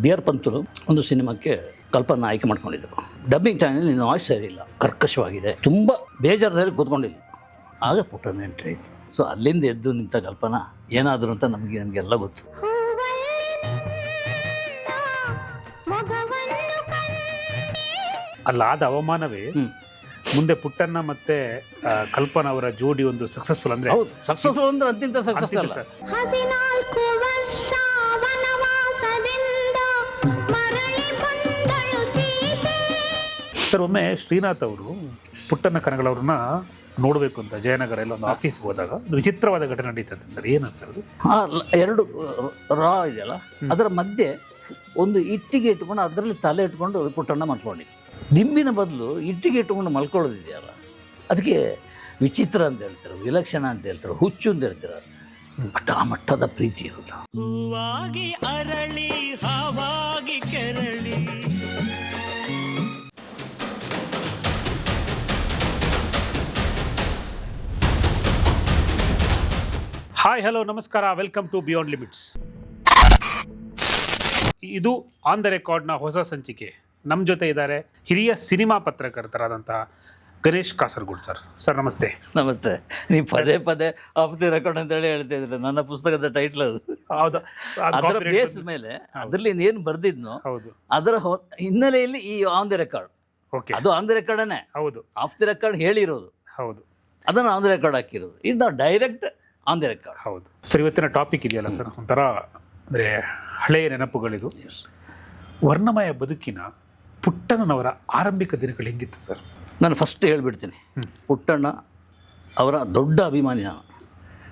B R ಪಂತರು ಒಂದು ಸಿನಿಮಾಕ್ಕೆ ಕಲ್ಪನಾ ಆಯ್ಕೆ ಮಾಡ್ಕೊಂಡಿದ್ದರು. ಡಬ್ಬಿಂಗ್ ಟೈಮಲ್ಲಿ ನಿನ್ನ ವಾಯ್ಸ್ ಸರಿಯಿಲ್ಲ, ಕರ್ಕಶವಾಗಿದೆ, ತುಂಬ ಬೇಜಾರದಲ್ಲಿ ಕೂತ್ಕೊಂಡಿದ್ದರು. ಆಗ ಪುಟ್ಟನ ಎಂಟ್ರಿ ಆಯಿತು. ಸೊ ಅಲ್ಲಿಂದ ಎದ್ದು ನಿಂತ ಕಲ್ಪನಾ ಏನಾದರೂ ಅಂತ ನಮಗೆಲ್ಲ ಗೊತ್ತು. ಅಲ್ಲಾದ ಅವಮಾನವೇ ಮುಂದೆ ಪುಟ್ಟಣ್ಣ ಮತ್ತೆ ಕಲ್ಪನಾ ಅವರ ಜೋಡಿ ಒಂದು ಸಕ್ಸಸ್ಫುಲ್ ಅಂದ್ರೆ ಹೌದು, ಸಕ್ಸಸ್ಫುಲ್ ಅಂದ್ರೆ ಅಂತಿಂತ ಸಕ್ಸಸ್ ಅಲ್ಲ. ಸರ್, ಒಮ್ಮೆ ಶ್ರೀನಾಥ್ ಅವರು ಪುಟ್ಟಣ್ಣ ಕನಗಳವ್ರನ್ನ ನೋಡಬೇಕು ಅಂತ ಜಯನಗರ ಎಲ್ಲ ಒಂದು ಆಫೀಸ್ಗೆ ಹೋದಾಗ ಒಂದು ವಿಚಿತ್ರವಾದ ಘಟನೆ ನಡೀತಂತೆ ಸರ್. ಏನಂತ ಸರ್ ಅದು? ಎರಡು ರಾ ಇದೆಯಲ್ಲ, ಅದರ ಮಧ್ಯೆ ಒಂದು ಇಟ್ಟಿಗೆ ಇಟ್ಕೊಂಡು ಅದರಲ್ಲಿ ತಲೆ ಇಟ್ಕೊಂಡು ಪುಟ್ಟಣ್ಣ ಮಲ್ಕೊಂಡಿದ್ದು. ದಿಂಬಿನ ಬದಲು ಇಟ್ಟಿಗೆ ಇಟ್ಕೊಂಡು ಮಲ್ಕೊಳ್ಳೋದಿದೆಯಲ್ಲ, ಅದಕ್ಕೆ ವಿಚಿತ್ರ ಅಂತ ಹೇಳ್ತಾರೆ, ವಿಲಕ್ಷಣ ಅಂತ ಹೇಳ್ತಾರೆ, ಹುಚ್ಚು ಅಂತ ಹೇಳ್ತಾರೆ. ಆ ಮಟ್ಟದ ಪ್ರೀತಿ ಇರೋದು. ಹೂವಾಗಿ ಅರಳಿ ಹಾವಾಗಿ ಕೆರಳಿ. ಹಾಯ್, ಹಲೋ, ನಮಸ್ಕಾರ, ವೆಲ್ಕಮ್ ಟು ಬಿಯಾಂಡ್ ಲಿಮಿಟ್ಸ್. ಇದು ಆನ್ ದ ರೆಕಾರ್ಡ್ನ ಹೊಸ ಸಂಚಿಕೆ. ನಮ್ಮ ಜೊತೆ ಇದ್ದಾರೆ ಹಿರಿಯ ಸಿನಿಮಾ ಪತ್ರಕರ್ತರಾದಂಥ ಗಣೇಶ್ ಕಾಸರಗೋಡು ಸರ್. ಸರ್ ನಮಸ್ತೆ. ನಮಸ್ತೆ. ನೀವು ಪದೇ ಪದೇ ಆಫ್ ದಿ ರೆಕಾರ್ಡ್ ಅಂತ ಹೇಳ್ತಾ ಇದ್ರೆ ನನ್ನ ಪುಸ್ತಕದ ಟೈಟ್ಲ್ ಅದು. ಹೌದು, ಅದರ ಬೇಸ್ ಮೇಲೆ ಅದರಲ್ಲಿ ಏನು ಬರ್ದಿದ್ನೋ ಹೌದು, ಅದರ ಹಿನ್ನೆಲೆಯಲ್ಲಿ ಈ ಆನ್ ದಿ ರೆಕಾರ್ಡ್. ಓಕೆ, ಅದು ಆನ್ ದಿ ರೆಕಾರ್ಡನೇ. ಹೌದು, ಆಫ್ ದಿ ರೆಕಾರ್ಡ್ ಹೇಳಿರೋದು, ಹೌದು, ಅದನ್ನು ಆನ್ ದಿ ರೆಕಾರ್ಡ್ ಹಾಕಿರೋದು. ಇದು ನಾವು ಡೈರೆಕ್ಟ್ ಆನ್ ದಿ ರೆಕಾರ್ಡ್. ಹೌದು ಸರ್. ಇವತ್ತಿನ ಟಾಪಿಕ್ ಇದೆಯಲ್ಲ ಸರ್, ಒಂಥರ ಅಂದರೆ ಹಳೆಯ ನೆನಪುಗಳಿದು. ವರ್ಣಮಯ ಬದುಕಿನ ಪುಟ್ಟಣ್ಣನವರ ಆರಂಭಿಕ ದಿನಗಳು ಹೆಂಗಿತ್ತು ಸರ್? ನಾನು ಫಸ್ಟ್ ಹೇಳ್ಬಿಡ್ತೀನಿ, ಪುಟ್ಟಣ್ಣ ಅವರ ದೊಡ್ಡ ಅಭಿಮಾನಿ ನಾನು.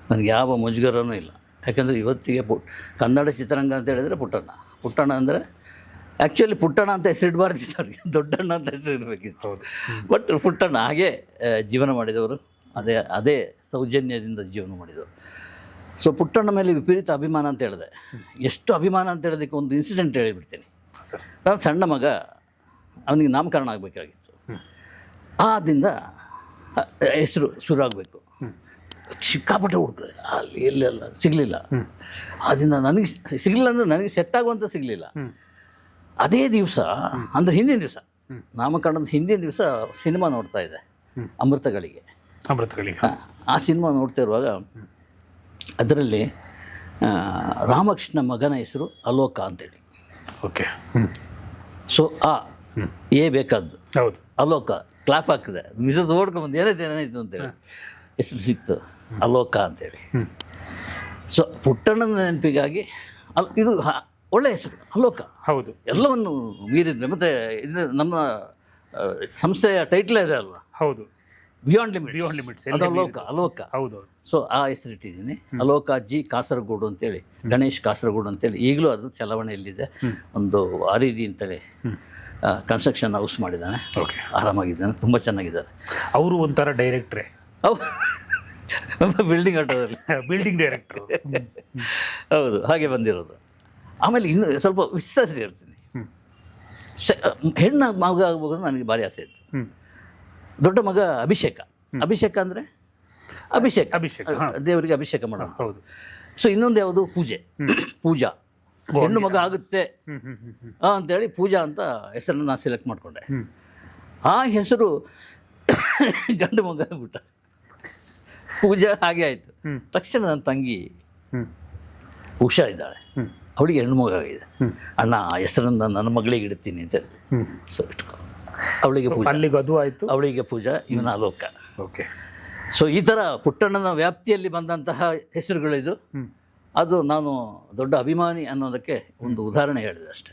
ನನಗೆ ಯಾವ ಮುಜುಗರನೂ ಇಲ್ಲ. ಯಾಕಂದರೆ ಇವತ್ತಿಗೆ ಕನ್ನಡ ಚಿತ್ರರಂಗ ಅಂತ ಹೇಳಿದರೆ ಪುಟ್ಟಣ್ಣ ಅಂದರೆ ಆ್ಯಕ್ಚುಲಿ ಪುಟ್ಟಣ್ಣ ಅಂತ ಹೆಸರಿಡಬಾರ್ದಿತ್ತು ಅವ್ರಿಗೆ, ದೊಡ್ಡಣ್ಣ ಅಂತ ಹೆಸರಿಡಬೇಕಿತ್ತು. ಬಟ್ ಪುಟ್ಟಣ್ಣ ಹಾಗೆ ಜೀವನ ಮಾಡಿದವರು, ಅದೇ ಸೌಜನ್ಯದಿಂದ ಜೀವನ ಮಾಡಿದವರು. ಸೊ ಪುಟ್ಟಣ್ಣ ಮೇಲೆ ವಿಪರೀತ ಅಭಿಮಾನ ಅಂತ ಹೇಳಿದೆ. ಎಷ್ಟು ಅಭಿಮಾನ ಅಂತ ಹೇಳೋದಕ್ಕೆ ಒಂದು ಇನ್ಸಿಡೆಂಟ್ ಹೇಳಿಬಿಡ್ತೀನಿ. ನಾನು ಸಣ್ಣ ಮಗ, ಅವನಿಗೆ ನಾಮಕರಣ ಆಗಬೇಕಾಗಿತ್ತು. ಆದಿಂದ ಹೆಸರು ಶುರು ಆಗಬೇಕು. ಸಿಕ್ಕಾಪಟ್ಟೆ ಹುಡುಕ್ರೆ, ಅಲ್ಲಿ ಎಲ್ಲೆಲ್ಲ ಸಿಗಲಿಲ್ಲ. ಆದ್ದರಿಂದ ನನಗೆ ಸಿಗಲಿಲ್ಲ ಅಂದರೆ ನನಗೆ ಸೆಟ್ ಆಗುವಂಥ ಸಿಗಲಿಲ್ಲ. ಅದೇ ದಿವಸ ಅಂದರೆ ಹಿಂದಿನ ದಿವಸ, ನಾಮಕರಣದ ಹಿಂದಿನ ದಿವಸ ಸಿನಿಮಾ ನೋಡ್ತಾ ಇದೆ, ಅಮೃತಗಳಿಗೆ. ಆ ಸಿನಿಮಾ ನೋಡ್ತಾ ಇರುವಾಗ ಅದರಲ್ಲಿ ರಾಮಕೃಷ್ಣ ಮಗನ ಹೆಸರು ಅಲೋಕ ಅಂತೇಳಿ. ಓಕೆ. ಸೊ ಏ ಬೇಕಾದ್ದು, ಹೌದು, ಅಲೋಕ. ಕ್ಲಾಪ್ ಹಾಕಿದೆ, ಮಿಸಸ್ ಓಡ್ಕೊಂಬಂದು ಏನಾಯ್ತು ಅಂತೇಳಿ ಹೆಸರು ಸಿಕ್ತು, ಅಲೋಕ ಅಂತೇಳಿ. ಸೊ ಪುಟ್ಟಣ್ಣನ ನೆನಪಿಗಾಗಿ ಇದು ಒಳ್ಳೆಯ ಹೆಸರು ಅಲೋಕ. ಹೌದು, ಎಲ್ಲವನ್ನು ಮೀರಿದ್ರೆ. ಮತ್ತು ಇದು ನಮ್ಮ ಸಂಸ್ಥೆಯ ಟೈಟ್ಲೇ ಇದೆ ಅಲ್ವಾ? ಹೌದು, ಬಿಯಾಂಡ್ ಲಿಮಿಟ್ಸ್. ಅದು ಅಲೋಕ. ಹೌದು. ಸೊ ಆ ಹೆಸರಿಟ್ಟಿದ್ದೀನಿ, ಅಲೋಕ ಜಿ ಕಾಸರಗೋಡು ಅಂತೇಳಿ, ಗಣೇಶ್ ಕಾಸರಗೋಡು ಅಂತೇಳಿ. ಈಗಲೂ ಅದು ಚಲಾವಣೆಯಲ್ಲಿದೆ. ಒಂದು ಆರಿದಿ ಅಂತೇಳಿ ಕನ್ಸ್ಟ್ರಕ್ಷನ್ ಹೌಸ್ ಮಾಡಿದ್ದಾನೆ. ಓಕೆ, ಆರಾಮಾಗಿದ್ದಾನೆ, ತುಂಬ ಚೆನ್ನಾಗಿದ್ದಾರೆ. ಅವರು ಒಂಥರ ಡೈರೆಕ್ಟ್ರೇ, ಬಿಲ್ಡಿಂಗ್ ಆಟೋದಲ್ಲಿ ಬಿಲ್ಡಿಂಗ್ ಡೈರೆಕ್ಟ್ರು. ಹೌದು, ಹಾಗೆ ಬಂದಿರೋದು. ಆಮೇಲೆ ಇನ್ನು ಸ್ವಲ್ಪ ವಿಸ್ತರಿಸಿ ಹೇಳ್ತೀನಿ. ಹೆಣ್ಣು ಮಗ ಆಗ್ಬೋದು ನನಗೆ ಭಾರಿ ಆಸೆ ಇತ್ತು. ದೊಡ್ಡ ಮಗ ಅಭಿಷೇಕ ಅಂದರೆ ಅಭಿಷೇಕ ದೇವರಿಗೆ ಅಭಿಷೇಕ ಮಾಡೋದು. ಹೌದು. ಸೊ ಇನ್ನೊಂದು ಯಾವುದು, ಪೂಜಾ. ಹೆಣ್ಣು ಮಗ ಆಗುತ್ತೆ ಅಂತೇಳಿ ಪೂಜಾ ಅಂತ ಹೆಸರನ್ನು ನಾನು ಸೆಲೆಕ್ಟ್ ಮಾಡಿಕೊಂಡೆ. ಆ ಹೆಸರು ಗಂಡು ಮಗ ಆಗ್ಬಿಟ್ಟ, ಪೂಜಾ. ಹಾಗೆ ಆಯಿತು. ತಕ್ಷಣ ನನ್ನ ತಂಗಿ ಉಷಾ ಇದ್ದಾಳೆ, ಅವಳಿಗೆ ಹೆಣ್ಣು ಮಗ ಆಗಿದೆ. ಅಣ್ಣ ಆ ಹೆಸರನ್ನು ನನ್ನ ಮಗಳಿಗೆ ಇಡ್ತೀನಿ ಅಂತೇಳಿ. ಸೊ ಇಟ್ಕೊ, ಅವಳಿಗೆ ಪೂಜಾ, ಅಲ್ಲಿಗೆ ಅದು ಆಯಿತು, ಅವಳಿಗೆ ಪೂಜಾ, ಇವನ ಅಲೋಕ. ಓಕೆ. ಸೊ ಈ ಥರ ಪುಟ್ಟಣ್ಣನ ವ್ಯಾಪ್ತಿಯಲ್ಲಿ ಬಂದಂತಹ ಹೆಸರುಗಳಿದು. ಅದು ನಾನು ದೊಡ್ಡ ಅಭಿಮಾನಿ ಅನ್ನೋದಕ್ಕೆ ಒಂದು ಉದಾಹರಣೆ ಹೇಳಿದೆ ಅಷ್ಟೇ.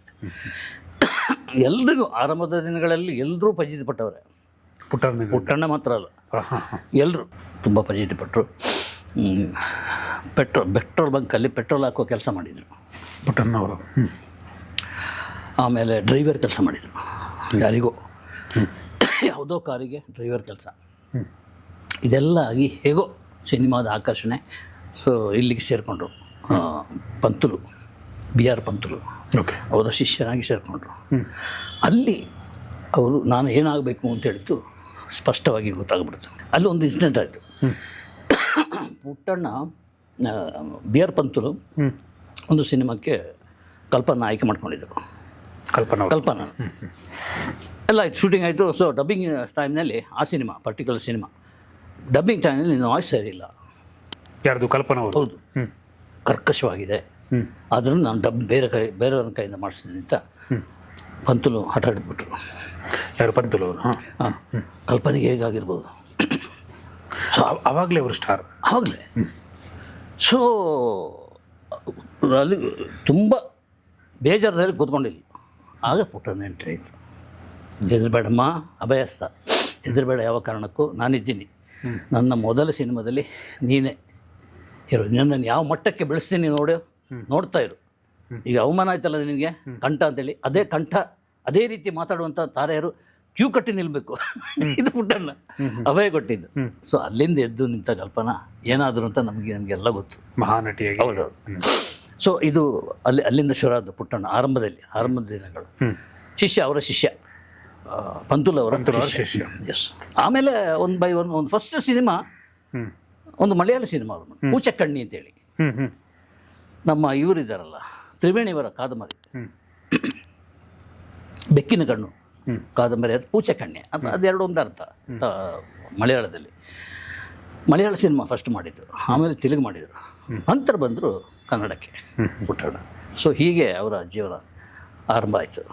ಎಲ್ರಿಗೂ ಆರಂಭದ ದಿನಗಳಲ್ಲಿ ಎಲ್ಲರೂ ಫಜೀತಿ ಪಟ್ಟವ್ರೆ. ಪುಟ್ಟಣ್ಣ ಮಾತ್ರ ಅಲ್ಲ, ಎಲ್ಲರೂ ತುಂಬ ಫಜೀತಿ ಪಟ್ಟರು. ಪೆಟ್ರೋಲ್ ಬಂಕಲ್ಲಿ ಪೆಟ್ರೋಲ್ ಹಾಕೋ ಕೆಲಸ ಮಾಡಿದರು ಪುಟ್ಟಣ್ಣವರು. ಆಮೇಲೆ ಡ್ರೈವರ್ ಕೆಲಸ ಮಾಡಿದರು, ಯಾರಿಗೋ ಯಾವುದೋ ಕಾರಿಗೆ ಡ್ರೈವರ್ ಕೆಲಸ. ಇದೆಲ್ಲ ಆಗಿ ಹೇಗೋ ಸಿನಿಮಾದ ಆಕರ್ಷಣೆ. ಸೊ ಇಲ್ಲಿಗೆ ಸೇರಿಕೊಂಡ್ರು, Pantulu, B R Pantulu. Okay. ಅವರ ಶಿಷ್ಯನಾಗಿ ಸೇರಿಕೊಂಡ್ರು. ಅಲ್ಲಿ ಅವರು ನಾನು ಏನಾಗಬೇಕು ಅಂತ ಹೇಳಿದ್ದು ಸ್ಪಷ್ಟವಾಗಿ ಗೊತ್ತಾಗ್ಬಿಡ್ತು. ಅಲ್ಲಿ ಒಂದು ಇನ್ಸಿಡೆಂಟ್ ಆಯಿತು. ಪುಟ್ಟಣ್ಣ ಬಿ ಆರ್ ಪಂತುಲು ಒಂದು ಸಿನಿಮಾಕ್ಕೆ ಕಲ್ಪನ ಆಯ್ಕೆ ಮಾಡ್ಕೊಂಡಿದ್ದರು. ಕಲ್ಪನಾ ಕಲ್ಪನಾ ಎಲ್ಲ ಆಯ್ತು, ಶೂಟಿಂಗ್ ಆಯಿತು. ಸೊ ಡಬ್ಬಿಂಗ್ ಟೈಮ್ನಲ್ಲಿ ಆ ಸಿನಿಮಾ ಪರ್ಟಿಕ್ಯುಲರ್ ಸಿನಿಮಾ ಡಬ್ಬಿಂಗ್ ಟೈಮ್ನಲ್ಲಿ ವಾಯ್ಸ್ ಸರಿಯಿಲ್ಲ. ಯಾರ್ದು? ಕಲ್ಪನಾ ಅವರು. ಹೌದು, ಕರ್ಕಶವಾಗಿದೆ, ಅದನ್ನು ನಾನು ಬೇರೆಯವ್ರ ಕೈಯಿಂದ ಮಾಡಿಸ್ತೀನಿ ಅಂತ ಪಂತುಲು ಹಠ ಹಿಡಿದ್ಬಿಟ್ರು. ಯಾರು? ಪಂತುಲು ಅವರು. ಹಾಂ, ಕಲ್ಪನೆಗೆ ಹೇಗಾಗಿರ್ಬೋದು. ಸೊ ಆವಾಗಲೇ ಅವರು ಸ್ಟಾರ್. ಆವಾಗಲೇ. ಸೊ ಅಲ್ಲಿ ತುಂಬ ಬೇಜಾರದಲ್ಲಿ ಕೂತ್ಕೊಂಡಿಲ್ಲ. ಆಗ ಪುಟ್ಟನ ಎಂಟ್ರಿ ಆಯಿತು. ಹೆದರಬೇಡಮ್ಮ, ಅಭಯಸ್ಥ, ಹೆದರಬೇಡ, ಯಾವ ಕಾರಣಕ್ಕೂ ನಾನಿದ್ದೀನಿ, ನನ್ನ ಮೊದಲ ಸಿನಿಮಾದಲ್ಲಿ ನೀನೇ ಹೀರೋ, ನನ್ನನ್ನು ಯಾವ ಮಟ್ಟಕ್ಕೆ ಬೆಳೆಸ್ತೀನಿ ನೋಡ್ತಾ ಇರು. ಈಗ ಅವಮಾನ ಆಯ್ತಲ್ಲ ನಿನಗೆ ಕಂಠ ಅಂತೇಳಿ, ಅದೇ ಕಂಠ ಅದೇ ರೀತಿ ಮಾತಾಡುವಂಥ ತಾರೆಯರು ಕ್ಯೂ ಕಟ್ಟಿ ನಿಲ್ಲಬೇಕು. ಇದು ಪುಟ್ಟಣ್ಣ ಅಭಯ ಕೊಟ್ಟಿದ್ದು. ಸೊ ಅಲ್ಲಿಂದ ಎದ್ದು ನಿಂತ ಕಲ್ಪನಾ ಏನಾದರೂ ಅಂತ ನಮಗೆಲ್ಲ ಗೊತ್ತು, ಮಹಾನಟಿಯಾಗಿ. ಹೌದೌದು. ಸೊ ಇದು ಅಲ್ಲಿಂದ ಶುರುವಾದ ಪುಟ್ಟಣ್ಣ ಆರಂಭದ ದಿನಗಳು. ಅವರ ಶಿಷ್ಯ ಪಂತುಲ್ ಅವರ ಶಿಷ್ಯ. ಎಸ್. ಆಮೇಲೆ ಒನ್ ಬೈ ಒನ್ ಒಂದು ಫಸ್ಟ್ ಸಿನಿಮಾ ಒಂದು ಮಲಯಾಳ ಸಿನಿಮಾ ಅವರು ಪೂಚಕ್ಕಣ್ಣಿ ಅಂತೇಳಿ, ನಮ್ಮ ಇವರಿದ್ದಾರಲ್ಲ ತ್ರಿವೇಣಿಯವರ ಕಾದಂಬರಿ, ಬೆಕ್ಕಿನ ಕಣ್ಣು ಕಾದಂಬರಿ, ಅದು ಪೂಚಕ್ಕಣ್ಣೆ. ಅದೆರಡು ಒಂದು ಅರ್ಥ ಮಲಯಾಳದಲ್ಲಿ. ಮಲಯಾಳ ಸಿನಿಮಾ ಫಸ್ಟ್ ಮಾಡಿದ್ದು, ಆಮೇಲೆ ತೆಲುಗು ಮಾಡಿದರು, ನಂತರ ಬಂದರು ಕನ್ನಡಕ್ಕೆ ಪುಟ್ಟಣ್ಣ. ಸೊ ಹೀಗೆ ಅವರ ಜೀವನ ಆರಂಭ ಆಯಿತು.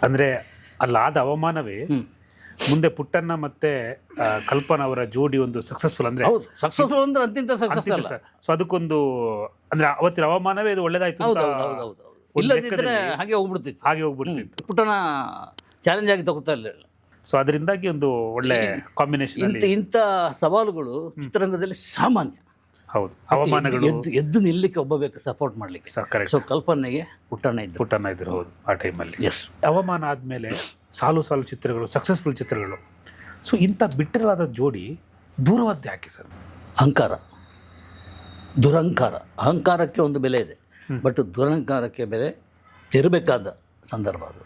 ಅಂದರೆ ಅಲ್ಲಾದ ಅವಮಾನವೇ ಮುಂದೆ ಪುಟ್ಟಣ್ಣ ಮತ್ತೆ ಕಲ್ಪನಾ ಅವರ ಜೋಡಿ ಒಂದು ಸಕ್ಸಸ್ಫುಲ್. ಅಂದರೆ ಹೌದು, ಸಕ್ಸಸ್ಫುಲ್ ಅಂದ್ರೆ ಅಂತಿಂತ ಸಕ್ಸಸ್ ಅಲ್ಲ. ಸೊ ಅದಕ್ಕೊಂದು ಅಂದರೆ ಅವತ್ತಿನ ಅವಮಾನವೇ ಇದು ಒಳ್ಳೇದಾಯ್ತು. ಹೌದು. ಇಲ್ಲದಿದ್ದರೆ ಹಾಗೆ ಹೋಗ್ಬಿಡ್ತಿತ್ತು. ಪುಟ್ಟಣ್ಣ ಚಾಲೆಂಜ್ ಆಗಿ ತಗೋತಾ ಇರಲಿಲ್ಲ. ಸೊ ಅದರಿಂದಾಗಿ ಒಂದು ಒಳ್ಳೆ ಕಾಂಬಿನೇಷನ್. ಇಂಥ ಸವಾಲುಗಳು ಚಿತ್ರರಂಗದಲ್ಲಿ ಸಾಮಾನ್ಯ. ಹೌದು, ಅವಮಾನಗಳು ಎದ್ದು ನಿಲ್ಲಕ್ಕೆ ಒಬ್ಬ ಬೇಕು ಸಪೋರ್ಟ್ ಮಾಡಲಿಕ್ಕೆ. ಸೊ ಕಲ್ಪನೆಗೆ ಪುಟ್ಟಣ್ಣ ಇದ್ರು. ಹೌದು, ಆ ಟೈಮಲ್ಲಿ. ಎಸ್. ಅವಮಾನ ಆದಮೇಲೆ ಸಾಲು ಚಿತ್ರಗಳು, ಸಕ್ಸಸ್ಫುಲ್ ಚಿತ್ರಗಳು. ಸೊ ಇಂಥ ಬಿಟ್ಟರಾದ ಜೋಡಿ ದೂರವಾದ ಯಾಕೆ ಸರ್? ದುರಹಂಕಾರ. ಅಹಂಕಾರಕ್ಕೆ ಒಂದು ಬೆಲೆ ಇದೆ, ಬಟ್ ದುರಹಂಕಾರಕ್ಕೆ ಬೆಲೆ ತೆರಬೇಕಾದ ಸಂದರ್ಭ ಅದು.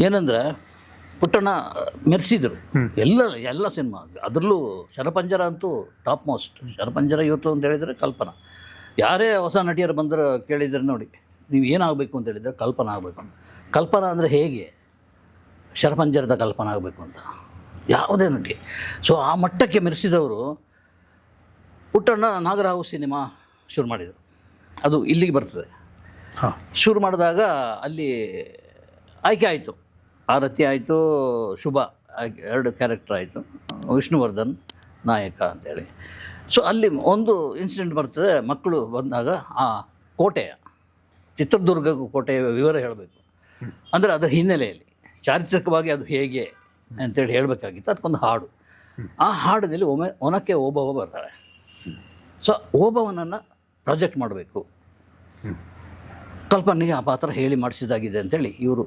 ಏನಂದರೆ ಪುಟ್ಟಣ್ಣ ಮೆರೆಸಿದರು ಎಲ್ಲ ಸಿನಿಮಾ. ಅದರಲ್ಲೂ ಶರಪಂಜರ ಅಂತೂ ಟಾಪ್ ಮೋಸ್ಟ್. ಶರಪಂಜರ ಇವತ್ತು ಅಂತ ಹೇಳಿದರೆ ಕಲ್ಪನಾ. ಯಾರೇ ಹೊಸ ನಟಿಯರು ಬಂದರೆ ಕೇಳಿದರೆ ನೋಡಿ ನೀವು ಏನಾಗಬೇಕು ಅಂತ ಹೇಳಿದರೆ ಕಲ್ಪನಾ ಆಗಬೇಕು ಅಂತ. ಕಲ್ಪನಾ ಅಂದರೆ ಹೇಗೆ ಶರಪಂಜರದ ಕಲ್ಪನಾ ಆಗಬೇಕು ಅಂತ ಯಾವುದೇ ನಟಿ. ಸೊ ಆ ಮಟ್ಟಕ್ಕೆ ಮೆರೆಸಿದವರು ಪುಟ್ಟಣ್ಣ. ನಾಗರಾವು ಸಿನಿಮಾ ಶುರು ಮಾಡಿದರು, ಅದು ಇಲ್ಲಿಗೆ ಬರ್ತದೆ. ಶುರು ಮಾಡಿದಾಗ ಅಲ್ಲಿ ಆಯ್ಕೆ ಆಯಿತು, ಆರತಿ ಆಯಿತು, ಶುಭ, 2 ಕ್ಯಾರೆಕ್ಟರ್ ಆಯಿತು, ವಿಷ್ಣುವರ್ಧನ್ ನಾಯಕ ಅಂತೇಳಿ. ಸೊ ಅಲ್ಲಿ ಒಂದು ಇನ್ಸಿಡೆಂಟ್ ಬರ್ತದೆ. ಮಕ್ಕಳು ಬಂದಾಗ ಆ ಕೋಟೆಯ ಚಿತ್ರದುರ್ಗ ಕೋಟೆಯ ವಿವರ ಹೇಳಬೇಕು ಅಂದರೆ ಅದರ ಹಿನ್ನೆಲೆಯಲ್ಲಿ ಚಾರಿತ್ರಿಕವಾಗಿ ಅದು ಹೇಗೆ ಅಂತೇಳಿ ಹೇಳಬೇಕಾಗಿತ್ತು. ಅದಕ್ಕೊಂದು ಹಾಡು. ಆ ಹಾಡಿನಲ್ಲಿ ಒನಕ್ಕೆ ಓಬವ್ವ ಬರ್ತಾರೆ. ಸೊ ಓಬವ್ವನನ್ನು ಪ್ರಾಜೆಕ್ಟ್ ಮಾಡಬೇಕು, ಕಲ್ಪನೆಗೆ ಆ ಪಾತ್ರ ಹೇಳಿ ಮಾಡಿಸಿದಾಗಿದೆ ಅಂತೇಳಿ ಇವರು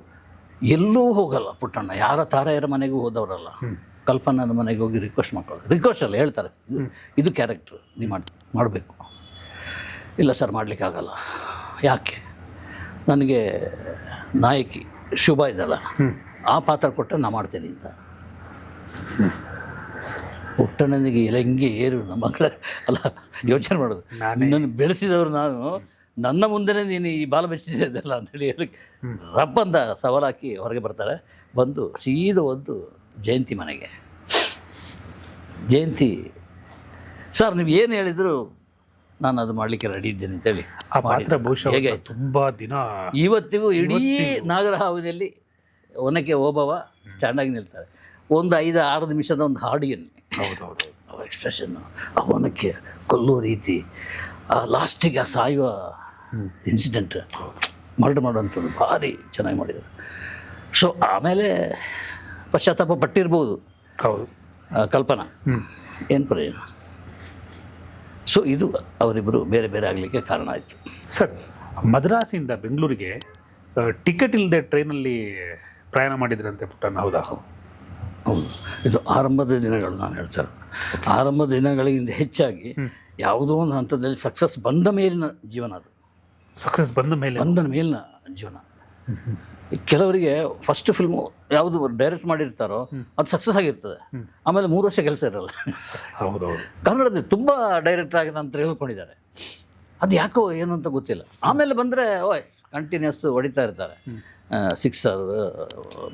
ಎಲ್ಲೂ ಹೋಗಲ್ಲ. ಪುಟ್ಟಣ್ಣ ಯಾರ ತಾರೆಯರ ಮನೆಗೂ ಹೋದವರಲ್ಲ. ಕಲ್ಪನನ ಮನೆಗೆ ಹೋಗಿ ರಿಕ್ವೆಸ್ಟ್ ಅಲ್ಲ, ಹೇಳ್ತಾರೆ ಇದು ಕ್ಯಾರೆಕ್ಟ್ರ್ ನೀವು ಮಾಡಬೇಕು. ಇಲ್ಲ ಸರ್, ಮಾಡಲಿಕ್ಕಾಗಲ್ಲ. ಯಾಕೆ? ನನಗೆ ನಾಯಕಿ ಶುಭ ಇದಲ್ಲ, ಆ ಪಾತ್ರ ಕೊಟ್ಟರೆ ನಾ ಮಾಡ್ತೇನೆ ಅಂತ. ಪುಟ್ಟಣ್ಣನಿಗೆ ಹೆಂಗೆ ನಮ್ಮ ಮಕ್ಕಳ ಅಲ್ಲ ಯೋಚನೆ ಮಾಡೋದು. ನನ್ನನ್ನು ಬೆಳೆಸಿದವರು ನಾನು, ನನ್ನ ಮುಂದೆನೇ ನೀನು ಈ ಬಾಲ ಬೆಳೆಸಿದ್ದಲ್ಲ ಅಂತೇಳಿ ಹೇಳಿ ರಪ್ಪಂತ ಸವಾಲಾಕಿ ಹೊರಗೆ ಬರ್ತಾರೆ. ಬಂದು ಸೀದಾ ಒಂದು ಜಯಂತಿ ಮನೆಗೆ. ಜಯಂತಿ ಸರ್ ನೀವು ಏನು ಹೇಳಿದ್ರು ನಾನು ಅದು ಮಾಡಲಿಕ್ಕೆ ರೆಡಿ ಇದ್ದೇನೆ ಅಂತೇಳಿ ಆ ಪಾತ್ರ ಬಹುಶಃ ಹೇಗೆ ತುಂಬ ದಿನ ಇವತ್ತಿಗೂ ಇಡೀ ನಾಗರಹಾವಿನಲ್ಲಿ ಒನಕೆ ಓಬವ್ವ ಸ್ಟ್ಯಾಂಡಾಗಿ ನಿಲ್ತಾರೆ. ಒಂದು 5-6 ನಿಮಿಷದ ಒಂದು ಹಾಡಿಗೆಲ್ಲಿ ಹೌದೌದು ಅವರ ಎಕ್ಸ್ಪ್ರೆಷನ್ನು, ಅವನಕ್ಕೆ ಕೊಲ್ಲೋ ರೀತಿ, ಲಾಸ್ಟಿಗೆ ಆ ಸಾಯುವ ಇನ್ಸಿಡೆಂಟ್, ಮರ್ಡರ್ ಮಾಡೋವಂಥದ್ದು ಭಾರಿ ಚೆನ್ನಾಗಿ ಮಾಡಿದರು. ಸೊ ಆಮೇಲೆ ಪಶ್ಚಾತ್ತಾಪ ಪಟ್ಟಿರ್ಬೋದು ಹೌದು ಕಲ್ಪನಾ, ಏನು ಪ್ರಯೋಜನ. ಸೊ ಇದು ಅವರಿಬ್ಬರು ಬೇರೆ ಬೇರೆ ಆಗಲಿಕ್ಕೆ ಕಾರಣ ಆಯಿತು. ಸರ್, ಮದ್ರಾಸಿಂದ ಬೆಂಗಳೂರಿಗೆ ಟಿಕೆಟ್ ಇಲ್ಲದೆ ಟ್ರೈನಲ್ಲಿ ಪ್ರಯಾಣ ಮಾಡಿದ್ರಂತೆ ಪುಟ್ಟಣ್ಣ, ಹೌದಾ? ಹೌದು, ಇದು ಆರಂಭದ ದಿನಗಳು ನಾನು ಹೇಳ್ತಾರೆ. ಆರಂಭದ ದಿನಗಳಿಗಿಂತ ಹೆಚ್ಚಾಗಿ ಯಾವುದೋ ಒಂದು ಹಂತದಲ್ಲಿ ಸಕ್ಸಸ್ ಬಂದ ಮೇಲಿನ ಜೀವನ ಅದು. ಸಕ್ಸಸ್ ಬಂದ ಮೇಲಿನ ಜೀವನ. ಕೆಲವರಿಗೆ ಫಸ್ಟ್ ಫಿಲ್ಮು ಯಾವುದು ಡೈರೆಕ್ಟ್ ಮಾಡಿರ್ತಾರೋ ಅದು ಸಕ್ಸಸ್ ಆಗಿರ್ತದೆ, ಆಮೇಲೆ 3 ವರ್ಷ ಕೆಲಸ ಇರಲ್ಲ. ಹೌದೌದು. ಕನ್ನಡದಲ್ಲಿ ತುಂಬ ಡೈರೆಕ್ಟರ್ ಆಗಿದೆ ಅಂತ ಹೇಳ್ಕೊಂಡಿದ್ದಾರೆ. ಅದು ಯಾಕೋ ಏನು ಅಂತ ಗೊತ್ತಿಲ್ಲ. ಆಮೇಲೆ ಬಂದರೆ ಕಂಟಿನ್ಯೂಸ್ ಹೊಡಿತಾ ಇರ್ತಾರೆ, ಸಿಕ್ಸರ್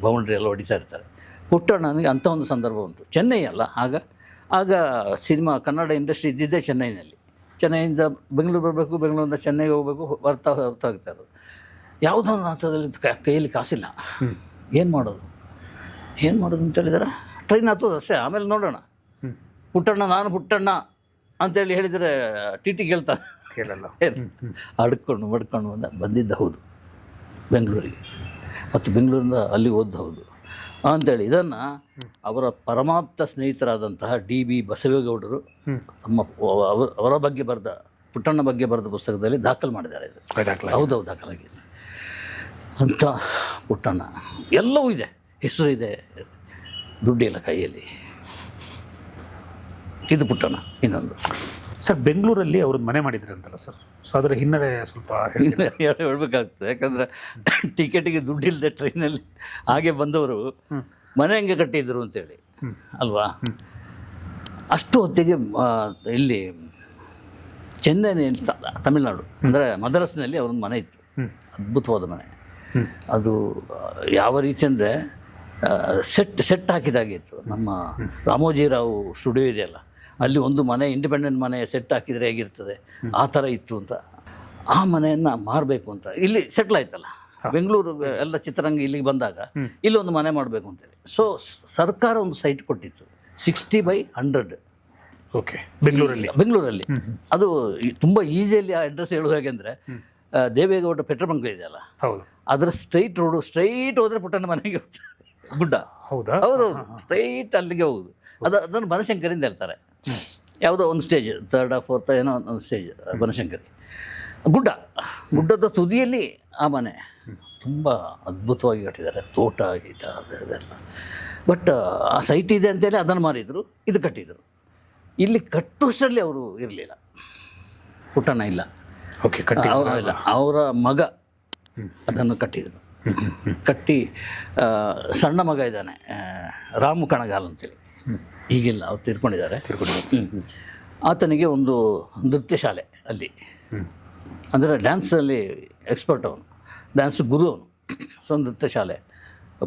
ಬೌಂಡ್ರಿ ಎಲ್ಲ ಹೊಡಿತಾ ಇರ್ತಾರೆ. ಪುಟ್ಟಣ್ಣನಿಗೆ ಅಂಥ ಒಂದು ಸಂದರ್ಭ ಬಂತು. ಚೆನ್ನೈ ಅಲ್ಲ ಆಗ ಸಿನಿಮಾ ಕನ್ನಡ ಇಂಡಸ್ಟ್ರಿ ಇದ್ದಿದ್ದೇ ಚೆನ್ನೈನಲ್ಲಿ. ಚೆನ್ನೈಯಿಂದ ಬೆಂಗಳೂರು ಬರಬೇಕು, ಬೆಂಗಳೂರಿಂದ ಚೆನ್ನೈಗೆ ಹೋಗಬೇಕು, ಬರ್ತಾ ಆಗ್ತಾ ಇರೋದು. ಯಾವುದೋ ಒಂದು ಹಂತದಲ್ಲಿ ಕೈಯಲ್ಲಿ ಕಾಸಿಲ್ಲ, ಏನು ಮಾಡೋದು ಅಂತ ಹೇಳಿದರೆ ಟ್ರೈನ್ ಹತ್ತೋದು ಅಷ್ಟೇ, ಆಮೇಲೆ ನೋಡೋಣ. ನಾನು ಪುಟ್ಟಣ್ಣ ಅಂತೇಳಿ ಹೇಳಿದರೆ ಟಿ ಕೇಳ್ತಾನೆ, ಕೇಳಲ್ಲ. ಅಡ್ಕೊಂಡು ಬಂದಿದ್ದ ಹೌದು ಬೆಂಗಳೂರಿಗೆ, ಮತ್ತು ಬೆಂಗಳೂರಿಂದ ಅಲ್ಲಿ ಓದ್ದು ಹೌದು ಅಂಥೇಳಿ ಇದನ್ನು ಅವರ ಪರಮಾಪ್ತ ಸ್ನೇಹಿತರಾದಂತಹ DB ಬಸವೇಗೌಡರು ಅವರ ಬಗ್ಗೆ ಬರೆದ ಪುಟ್ಟಣ್ಣ ಬಗ್ಗೆ ಬರೆದ ಪುಸ್ತಕದಲ್ಲಿ ದಾಖಲು ಮಾಡಿದ್ದಾರೆ. ಇದು ಹೌದೌದು ದಾಖಲಾಗಿದೆ. ಅಂಥ ಪುಟ್ಟಣ್ಣ ಎಲ್ಲವೂ ಇದೆ, ಹೆಸರು ಇದೆ, ದುಡ್ಡಿಲ್ಲ ಕೈಯಲ್ಲಿ. ಇದು ಪುಟ್ಟಣ್ಣ. ಇನ್ನೊಂದು ಸರ್, ಬೆಂಗಳೂರಲ್ಲಿ ಅವ್ರದ್ದು ಮನೆ ಮಾಡಿದ್ರಂತಲ್ಲ ಸರ್, ಸೊ ಅದರ ಹಿನ್ನೆಲೆ ಸ್ವಲ್ಪ ಹೇಳ್ಬೇಕಾಗ್ತದೆ. ಯಾಕಂದರೆ ಟಿಕೆಟಿಗೆ ದುಡ್ಡಿಲ್ಲದೆ ಟ್ರೈನಲ್ಲಿ ಹಾಗೆ ಬಂದವರು ಮನೆ ಹೆಂಗೆ ಕಟ್ಟಿದ್ರು ಅಂತೇಳಿ ಅಲ್ವಾ. ಅಷ್ಟು ಹೊತ್ತಿಗೆ ಇಲ್ಲಿ ಚೆನ್ನೈ ತಮಿಳ್ನಾಡು ಅಂದರೆ ಮದ್ರಾಸ್ನಲ್ಲಿ ಅವ್ರೊಂದು ಮನೆ ಇತ್ತು, ಅದ್ಭುತವಾದ ಮನೆ. ಅದು ಯಾವ ರೀತಿ ಅಂದರೆ ಸೆಟ್ ಹಾಕಿದಾಗಿತ್ತು. ನಮ್ಮ ರಾಮೋಜಿರಾವ್ ಸ್ಟುಡಿಯೋ ಇದೆಯಲ್ಲ, ಅಲ್ಲಿ ಒಂದು ಮನೆ ಇಂಡಿಪೆಂಡೆಂಟ್ ಮನೆ ಸೆಟ್ ಹಾಕಿದರೆ ಹೇಗಿರ್ತದೆ ಆ ಥರ ಇತ್ತು ಅಂತ. ಆ ಮನೆಯನ್ನು ಮಾರಬೇಕು ಅಂತ ಇಲ್ಲಿ ಸೆಟ್ಲ್ ಆಯ್ತಲ್ಲ, ಬೆಂಗಳೂರು ಎಲ್ಲ ಚಿತ್ರರಂಗ ಇಲ್ಲಿಗೆ ಬಂದಾಗ ಇಲ್ಲೊಂದು ಮನೆ ಮಾಡಬೇಕು ಅಂತೇಳಿ. ಸೊ ಸರ್ಕಾರ ಒಂದು ಸೈಟ್ ಕೊಟ್ಟಿತ್ತು 60/100. ಓಕೆ, ಬೆಂಗಳೂರಲ್ಲಿ ಅದು ತುಂಬ ಈಸಿಯಲ್ಲಿ ಆ ಅಡ್ರೆಸ್ ಹೇಳೋದು ಹೇಗೆಂದರೆ, ದೇವೇಗೌಡ ಪೆಟ್ರೋಲ್ ಬಂಕ್ ಇದೆಯಲ್ಲ, ಹೌದು, ಅದರ ಸ್ಟ್ರೈಟ್ ಹೋದರೆ ಪುಟ್ಟಣ್ಣ ಮನೆಗೆ ಗುಡ್ಡ. ಹೌದೌದು, ಸ್ಟ್ರೈಟ್ ಅಲ್ಲಿಗೆ ಹೋಗುದು. ಅದನ್ನು ಬನಶಂಕರಿಂದ ಹೇಳ್ತಾರೆ. ಯಾವುದೋ ಒಂದು ಸ್ಟೇಜ್, 3rd or 4th ಏನೋ ಒಂದು ಸ್ಟೇಜ್ ಬನಶಂಕರಿ. ಗುಡ್ಡದ ತುದಿಯಲ್ಲಿ ಆ ಮನೆ ತುಂಬ ಅದ್ಭುತವಾಗಿ ಕಟ್ಟಿದ್ದಾರೆ, ತೋಟ ಗೀಟ ಅದೆಲ್ಲ. ಬಟ್ ಆ ಸೈಟ್ ಇದೆ ಅಂತೇಳಿ ಅದನ್ನು ಮಾರಿದರು, ಇದು ಕಟ್ಟಿದರು. ಇಲ್ಲಿ ಕಟ್ಟುವಷ್ಟರಲ್ಲಿ ಅವರು ಇರಲಿಲ್ಲ, ಪುಟ್ಟಣ್ಣ ಇಲ್ಲ. ಓಕೆ, ಇಲ್ಲ, ಅವರ ಮಗ ಅದನ್ನು ಕಟ್ಟಿದರು. ಕಟ್ಟಿ ಸಣ್ಣ ಮಗ ಇದ್ದಾನೆ, ರಾಮು ಕಣಗಾಲ್ ಅಂತೇಳಿ, ಈಗಿಲ್ಲ, ಅವ್ರು ತೀರ್ಕೊಂಡಿದ್ದಾರೆ. ಆತನಿಗೆ ಒಂದು ನೃತ್ಯ ಶಾಲೆ ಅಲ್ಲಿ, ಅಂದರೆ ಡ್ಯಾನ್ಸಲ್ಲಿ ಎಕ್ಸ್ಪರ್ಟ್ ಅವನು, ಡ್ಯಾನ್ಸ್ ಗುರು ಅವನು. ಸೊ ನೃತ್ಯ ಶಾಲೆ,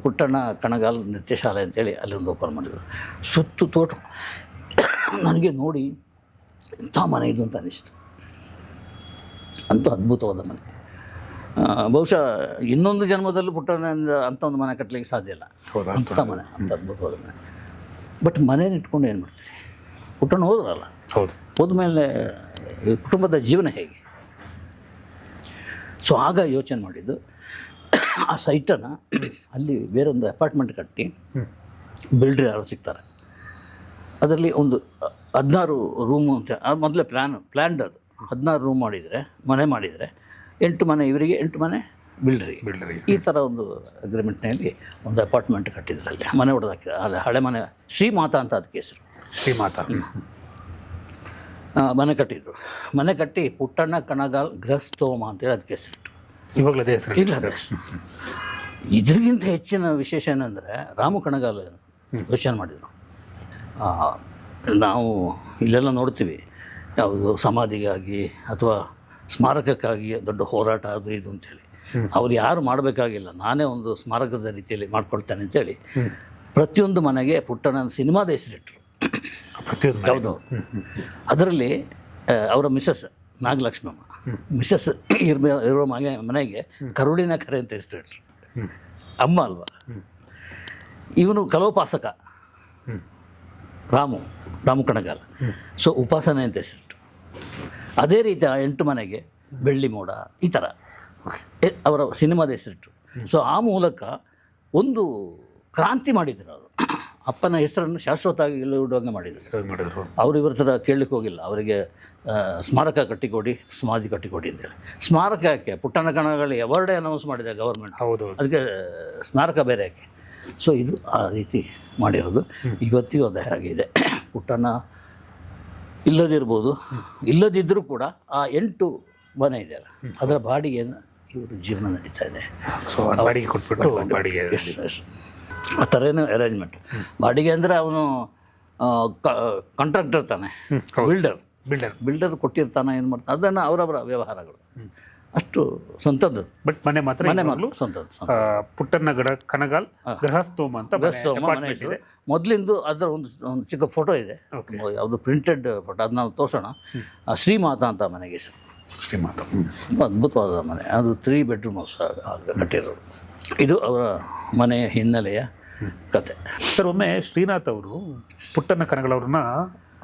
ಪುಟ್ಟಣ್ಣ ಕಣಗಾಲ್ ನೃತ್ಯ ಶಾಲೆ ಅಂತೇಳಿ ಅಲ್ಲಿ ಒಂದು ಓಪನ್ ಮಾಡಿದರು. ಸುತ್ತು ತೋಟ. ನನಗೆ ನೋಡಿ ಇಂಥ ಮನೆ ಇದು ಅಂತ ಅನ್ನಿಸ್ತು. ಅಂಥ ಅದ್ಭುತವಾದ ಮನೆ. ಬಹುಶಃ ಇನ್ನೊಂದು ಜನ್ಮದಲ್ಲೂ ಪುಟ್ಟಣ್ಣಿಂದ ಅಂಥ ಒಂದು ಮನೆ ಕಟ್ಟಲಿಕ್ಕೆ ಸಾಧ್ಯ ಇಲ್ಲ. ಅಂಥ ಮನೆ, ಅಂಥ ಅದ್ಭುತವಾದ ಮನೆ. ಬಟ್ ಮನೇನ ಇಟ್ಕೊಂಡು ಏನು ಮಾಡ್ತೀರಿ? ಪುಟ್ಟಣ್ಣ ಹೋದ್ರಲ್ಲ, ಹೋದ್ಮೇಲೆ ಕುಟುಂಬದ ಜೀವನ ಹೇಗೆ? ಸೊ ಆಗ ಯೋಚನೆ ಮಾಡಿದ್ದು, ಆ ಸೈಟನ್ನು ಅಲ್ಲಿ ಬೇರೊಂದು ಅಪಾರ್ಟ್ಮೆಂಟ್ ಕಟ್ಟಿ ಬಿಲ್ಡ್ರ್ ಯಾರು ಸಿಗ್ತಾರೆ, ಅದರಲ್ಲಿ ಒಂದು 16 ರೂಮು ಅಂತ ಮೊದಲೇ ಪ್ಲ್ಯಾಂಡ್ ಅದು. 16 ರೂಮ್ ಮನೆ ಮಾಡಿದರೆ 8 ಮನೆ ಇವರಿಗೆ, 8 ಮನೆ ಬಿಲ್ಡ್ರಿಗೆ. ಈ ಥರ ಒಂದು ಅಗ್ರಿಮೆಂಟ್ನಲ್ಲಿ ಒಂದು ಅಪಾರ್ಟ್ಮೆಂಟ್ ಕಟ್ಟಿದ್ರಲ್ಲಿ ಮನೆ ಹೊಡೆದಾಕಿದ. ಅದು ಹಳೆ ಮನೆ, ಶ್ರೀಮಾತಾ ಅಂತ ಅದಕ್ಕೆ ಹೆಸರು, ಶ್ರೀಮಾತಾ ಮನೆ ಕಟ್ಟಿದ್ರು. ಮನೆ ಕಟ್ಟಿ ಪುಟ್ಟಣ್ಣ ಕಣಗಾಲ್ ಗೃಹಸ್ಥೋಮ ಅಂತೇಳಿ ಅದಕ್ಕೆ ಹೆಸರಿಟ್ಟು. ಇವಾಗಲೇ ಹೆಸರು. ಇದ್ರಿಗಿಂತ ಹೆಚ್ಚಿನ ವಿಶೇಷ ಏನಂದರೆ, ರಾಮು ಕಣಗಾಲ್ ಯೋಚನೆ ಮಾಡಿದ್ರು. ನಾವು ಇಲ್ಲೆಲ್ಲ ನೋಡ್ತೀವಿ, ಯಾವುದು ಸಮಾಧಿಗಾಗಿ ಅಥವಾ ಸ್ಮಾರಕಕ್ಕಾಗಿ ದೊಡ್ಡ ಹೋರಾಟ ಅದು ಇದು ಅಂತೇಳಿ. ಅವ್ರು ಯಾರು ಮಾಡಬೇಕಾಗಿಲ್ಲ, ನಾನೇ ಒಂದು ಸ್ಮಾರಕದ ರೀತಿಯಲ್ಲಿ ಮಾಡ್ಕೊಳ್ತೇನೆ ಅಂತೇಳಿ ಪ್ರತಿಯೊಂದು ಮನೆಗೆ ಪುಟ್ಟಣ್ಣನ ಸಿನಿಮಾದ ಹೆಸರಿಟ್ಟರು. ಹೌದು. ಅದರಲ್ಲಿ ಅವರ ಮಿಸಸ್ ನಾಗಲಕ್ಷ್ಮಮ್ಮ, ಮಿಸಸ್ ಇರೋ ಮನೆಗೆ ಕರುಳಿನ ಕರೆ ಅಂತ ಹೆಸರಿಟ್ರು. ಅಮ್ಮ ಅಲ್ವಾ. ಇವನು ಕಲೋಪಾಸಕ ರಾಮು ಕಣಗಾಲ, ಸೊ ಉಪಾಸನೆ ಅಂತ ಹೆಸರಿಟ್ಟು. ಅದೇ ರೀತಿ ಆ 8 ಮನೆಗೆ ಬೆಳ್ಳಿ ಮೋಡ, ಈ ಥರ ಅವರ ಸಿನಿಮಾದ ಹೆಸರಿಟ್ಟು. ಸೊ ಆ ಮೂಲಕ ಒಂದು ಕ್ರಾಂತಿ ಮಾಡಿದರು ಅವರು. ಅಪ್ಪನ ಹೆಸರನ್ನು ಶಾಶ್ವತವಾಗಿ ಇಡುವಂಗೆ ಮಾಡಿದರು. ಅವರು ಇವ್ರ ಥರ ಕೇಳಲಿಕ್ಕೆ ಹೋಗಿಲ್ಲ, ಅವರಿಗೆ ಸ್ಮಾರಕ ಕಟ್ಟಿಕೊಡಿ, ಸಮಾಧಿ ಕಟ್ಟಿಕೊಡಿ ಅಂತೇಳಿ. ಸ್ಮಾರಕ ಯಾಕೆ? ಪುಟ್ಟಣ್ಣ ಕಣಗಾಲ್ ಅವಾರ್ಡೇ ಅನೌನ್ಸ್ ಮಾಡಿದೆ ಗೌರ್ಮೆಂಟ್, ಅದಕ್ಕೆ ಸ್ಮಾರಕ ಬೇರೆ ಯಾಕೆ? ಸೊ ಇದು ಆ ರೀತಿ ಮಾಡಿರೋದು. ಇವತ್ತಿಗೂ ಅದೇ ಆಗಿದೆ. ಪುಟ್ಟಣ್ಣ ಇಲ್ಲದಿರ್ಬೋದು, ಇಲ್ಲದಿದ್ದರೂ ಕೂಡ ಆ 8 ಮನೆ ಇದೆಯಲ್ಲ, ಅದರ ಬಾಡಿಗೆಯನ್ನು ಇವರು ಜೀವನ ನಡೀತಾ ಇದೆ. ಸೊ ಬಾಡಿಗೆ ಕೊಟ್ಬಿಟ್ಟು ಬಾಡಿಗೆ ಆ ಥರನೇ ಅರೇಂಜ್ಮೆಂಟ್. ಬಾಡಿಗೆ ಅಂದರೆ ಅವನು ಕಾಂಟ್ರಾಕ್ಟರ್ ತಾನೆ, ಬಿಲ್ಡರ್ ಕೊಟ್ಟಿರ್ತಾನೆ, ಏನು ಮಾಡ್ತಾನೆ, ಅದನ್ನು ಅವರವರ ವ್ಯವಹಾರಗಳು ಅಷ್ಟು ಸ್ವಂತದ್ದು. ಬಟ್ ಮನೆ ಮಾತ್ರ ಮನೆ ಮಾತ್ರ ಸ್ವಂತದ್ದು. ಪುಟ್ಟಣ್ಣ ಕನಗಾಲ್ ಗೃಹಸ್ಥೋಮ ಅಂತ ಮನೆ ಹೆಸರು. ಮೊದಲಿಂದು ಅದರ ಒಂದು ಚಿಕ್ಕ ಫೋಟೋ ಇದೆ, ಯಾವುದು ಪ್ರಿಂಟೆಡ್ ಫೋಟೋ, ಅದು ನಾವು ತೋರಿಸೋಣ. ಶ್ರೀಮಾತಾ ಅಂತ ಮನೆಗೆ ಹೆಸರು. ಶ್ರೀಮಾತಾ ತುಂಬ ಅದ್ಭುತವಾದ ಮನೆ, ಅದು 3 ಬೆಡ್ರೂಮ್ ಹೌಸ್ ಕಟ್ಟಿರೋದು. ಇದು ಅವರ ಮನೆಯ ಹಿನ್ನೆಲೆಯ ಕತೆ. ಸರ್, ಒಮ್ಮೆ ಶ್ರೀನಾಥ್ ಅವರು ಪುಟ್ಟಣ್ಣ ಕನಗಾಲ್ ಅವ್ರನ್ನ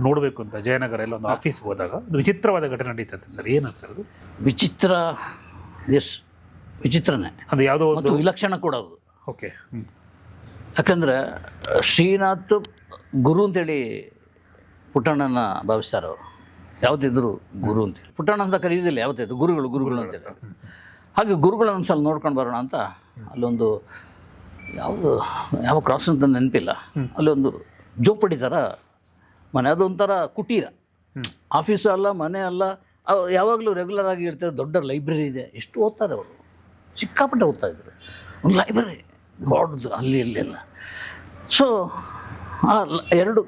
ನೋಡಬೇಕು ಅಂತ ಜಯನಗರ ಎಲ್ಲ ಒಂದು ಆಫೀಸ್ಗೆ ಹೋದಾಗ ಒಂದು ವಿಚಿತ್ರವಾದ ಘಟನೆ ನಡೀತದೆ ಸರ್. ಏನಂತ ಸರ್ ಅದು? ವಿಚಿತ್ರ, ಎಸ್, ವಿಚಿತ್ರನೇ. ಅದು ಯಾವುದೋ ಒಂದು ವಿಲಕ್ಷಣ ಕೂಡ ಅದು. ಓಕೆ. ಯಾಕಂದರೆ ಶ್ರೀನಾಥ್ ಗುರು ಅಂತೇಳಿ ಪುಟ್ಟಣ್ಣನ ಭಾವಿಸ್ತಾರೆ ಅವರು. ಯಾವುದಿದ್ರು ಗುರು ಅಂತೇಳಿ ಪುಟ್ಟಣ್ಣ ಅಂತ ಕರೆಯೋದಿಲ್ಲ, ಯಾವತ್ತಿದ್ರು ಗುರುಗಳು ಅಂತೇಳಿ. ಹಾಗೆ ಗುರುಗಳನ್ನು ಸಲ ನೋಡ್ಕೊಂಡು ಬರೋಣ ಅಂತ ಅಲ್ಲೊಂದು ಯಾವ ಕ್ರಾಸ್ ಅಂತ ನೆನಪಿಲ್ಲ, ಅಲ್ಲೊಂದು ಜೋಪಡಿ ಥರ ಮನೆ, ಅದೊಂಥರ ಕುಟೀರ, ಆಫೀಸು ಅಲ್ಲ, ಮನೆ ಅಲ್ಲ. ಯಾವಾಗಲೂ ರೆಗ್ಯುಲರ್ ಆಗಿ ಇರ್ತಾರೆ. ದೊಡ್ಡ ಲೈಬ್ರರಿ ಇದೆ, ಎಷ್ಟು ಓದ್ತಾರೆ ಅವರು, ಸಿಕ್ಕಾಪಟ್ಟೆ ಓದ್ತಾಯಿದ್ರು. ಒಂದು ಲೈಬ್ರರಿ ದೊಡ್ಡದು ಅಲ್ಲಿ ಇಲ್ಲೆಲ್ಲ. ಸೊ ಆ 2